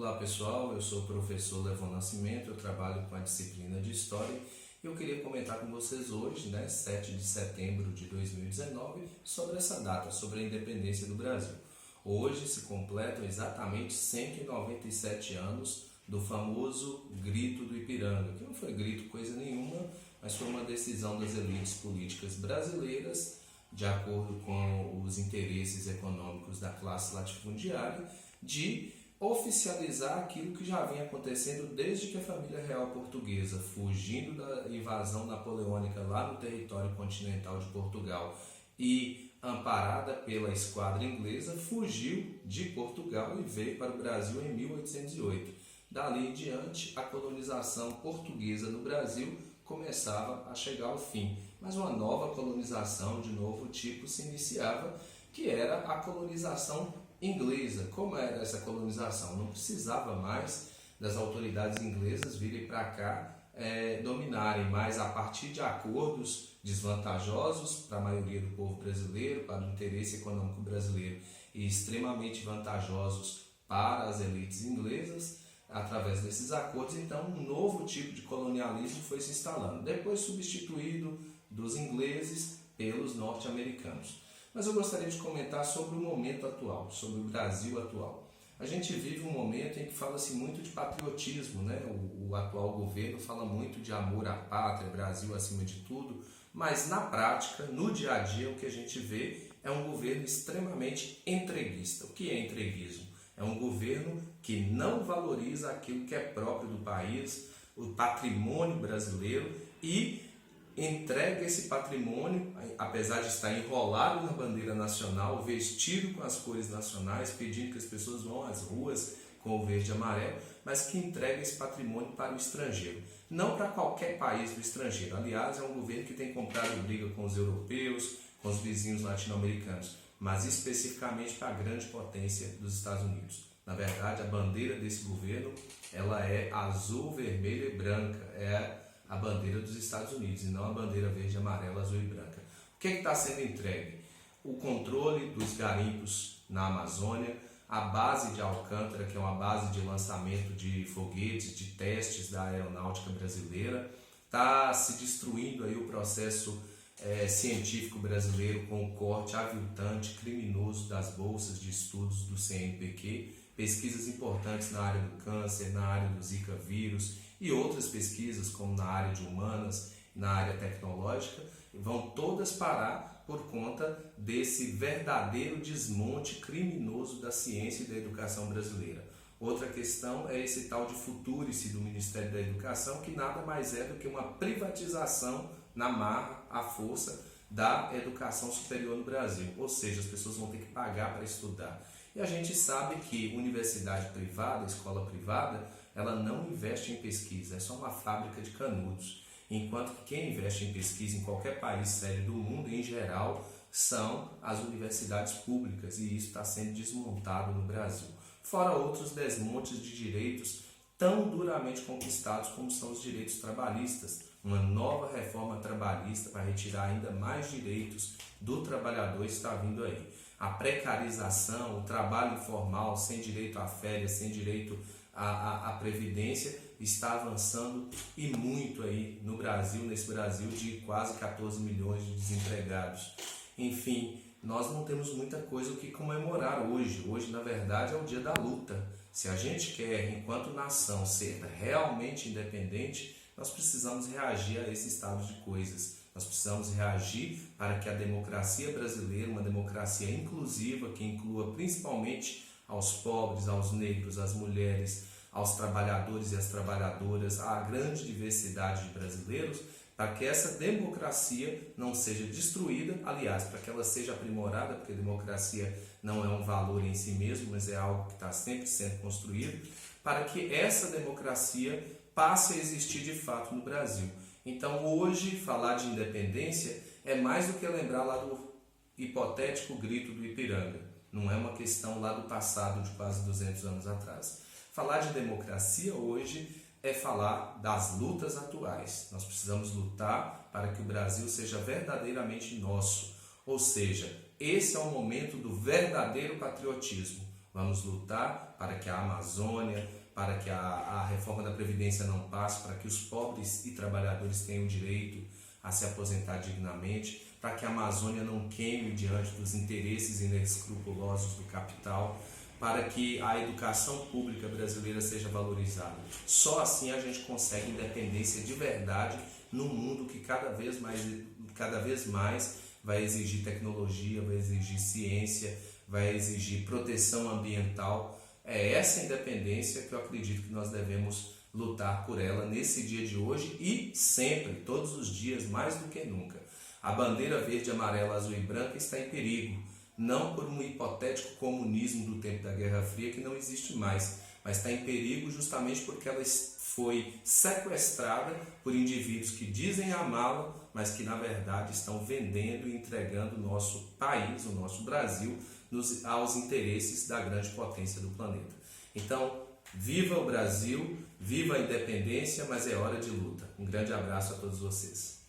Olá pessoal, eu sou o professor Levon Nascimento, eu trabalho com a disciplina de História e eu queria comentar com vocês hoje, 7 de setembro de 2019, sobre essa data, sobre a independência do Brasil. Hoje se completam exatamente 197 anos do famoso Grito do Ipiranga, que não foi grito coisa nenhuma, mas foi uma decisão das elites políticas brasileiras, de acordo com os interesses econômicos da classe latifundiária, de oficializar aquilo que já vinha acontecendo desde que a família real portuguesa, fugindo da invasão napoleônica lá no território continental de Portugal e amparada pela esquadra inglesa, fugiu de Portugal e veio para o Brasil em 1808. Dali em diante, a colonização portuguesa no Brasil começava a chegar ao fim, mas uma nova colonização de novo tipo se iniciava, que era a colonização inglesa. Como era essa colonização? Não precisava mais das autoridades inglesas virem para cá dominarem, mas a partir de acordos desvantajosos para a maioria do povo brasileiro, para o interesse econômico brasileiro, e extremamente vantajosos para as elites inglesas. Através desses acordos, então, um novo tipo de colonialismo foi se instalando, depois substituído dos ingleses pelos norte-americanos. Mas eu gostaria de comentar sobre o momento atual, sobre o Brasil atual. A gente vive um momento em que fala-se muito de patriotismo, O atual governo fala muito de amor à pátria, Brasil acima de tudo, mas na prática, no dia a dia, o que a gente vê é um governo extremamente entreguista. O que é entreguismo? É um governo que não valoriza aquilo que é próprio do país, o patrimônio brasileiro, e entrega esse patrimônio, apesar de estar enrolado na bandeira nacional, vestido com as cores nacionais, pedindo que as pessoas vão às ruas com o verde e amarelo, mas que entrega esse patrimônio para o estrangeiro. Não para qualquer país do estrangeiro. Aliás, é um governo que tem comprado briga com os europeus, com os vizinhos latino-americanos, mas especificamente para a grande potência dos Estados Unidos. Na verdade, a bandeira desse governo ela é azul, vermelha e branca. É a bandeira dos Estados Unidos e não a bandeira verde, amarela, azul e branca. O que está sendo entregue? O controle dos garimpos na Amazônia, a base de Alcântara, que é uma base de lançamento de foguetes, de testes da aeronáutica brasileira. Está se destruindo aí o processo científico brasileiro com o corte aviltante, criminoso das bolsas de estudos do CNPq, pesquisas importantes na área do câncer, na área do Zika vírus e outras pesquisas como na área de humanas, na área tecnológica, vão todas parar por conta desse verdadeiro desmonte criminoso da ciência e da educação brasileira. Outra questão é esse tal de futurice do Ministério da Educação, que nada mais é do que uma privatização na marra, à força, da educação superior no Brasil. Ou seja, as pessoas vão ter que pagar para estudar. E a gente sabe que universidade privada, escola privada, ela não investe em pesquisa, é só uma fábrica de canudos. Enquanto que quem investe em pesquisa em qualquer país sério do mundo, em geral, são as universidades públicas, e isso está sendo desmontado no Brasil. Fora outros desmontes de direitos tão duramente conquistados como são os direitos trabalhistas. Uma nova reforma trabalhista para retirar ainda mais direitos do trabalhador está vindo aí. A precarização, o trabalho informal, sem direito a férias, sem direito à previdência, está avançando e muito aí no Brasil, nesse Brasil de quase 14 milhões de desempregados. Enfim, nós não temos muita coisa o que comemorar hoje. Hoje, na verdade, é o dia da luta. Se a gente quer, enquanto nação, ser realmente independente, nós precisamos reagir a esse estado de coisas. Nós precisamos reagir para que a democracia brasileira, uma democracia inclusiva, que inclua principalmente aos pobres, aos negros, às mulheres, aos trabalhadores e às trabalhadoras, à grande diversidade de brasileiros, para que essa democracia não seja destruída, aliás, para que ela seja aprimorada, porque a democracia não é um valor em si mesmo, mas é algo que está sempre sendo construído, para que essa democracia passe a existir de fato no Brasil. Então, hoje, falar de independência é mais do que lembrar lá do hipotético Grito do Ipiranga. Não é uma questão lá do passado, de quase 200 anos atrás. Falar de democracia hoje é falar das lutas atuais. Nós precisamos lutar para que o Brasil seja verdadeiramente nosso. Ou seja, esse é o momento do verdadeiro patriotismo. Vamos lutar para que a Amazônia, para que a reforma da Previdência não passe, para que os pobres e trabalhadores tenham direito a se aposentar dignamente, para que a Amazônia não queime diante dos interesses inescrupulosos do capital, para que a educação pública brasileira seja valorizada. Só assim a gente consegue independência de verdade num mundo que cada vez mais vai exigir tecnologia, vai exigir ciência, vai exigir proteção ambiental. É essa independência que eu acredito que nós devemos lutar por ela nesse dia de hoje e sempre, todos os dias, mais do que nunca. A bandeira verde, amarela, azul e branca está em perigo, não por um hipotético comunismo do tempo da Guerra Fria que não existe mais, mas está em perigo justamente porque ela foi sequestrada por indivíduos que dizem amá-la, mas que na verdade estão vendendo e entregando o nosso país, o nosso Brasil, aos interesses da grande potência do planeta. Então, viva o Brasil, viva a independência, mas é hora de luta. Um grande abraço a todos vocês.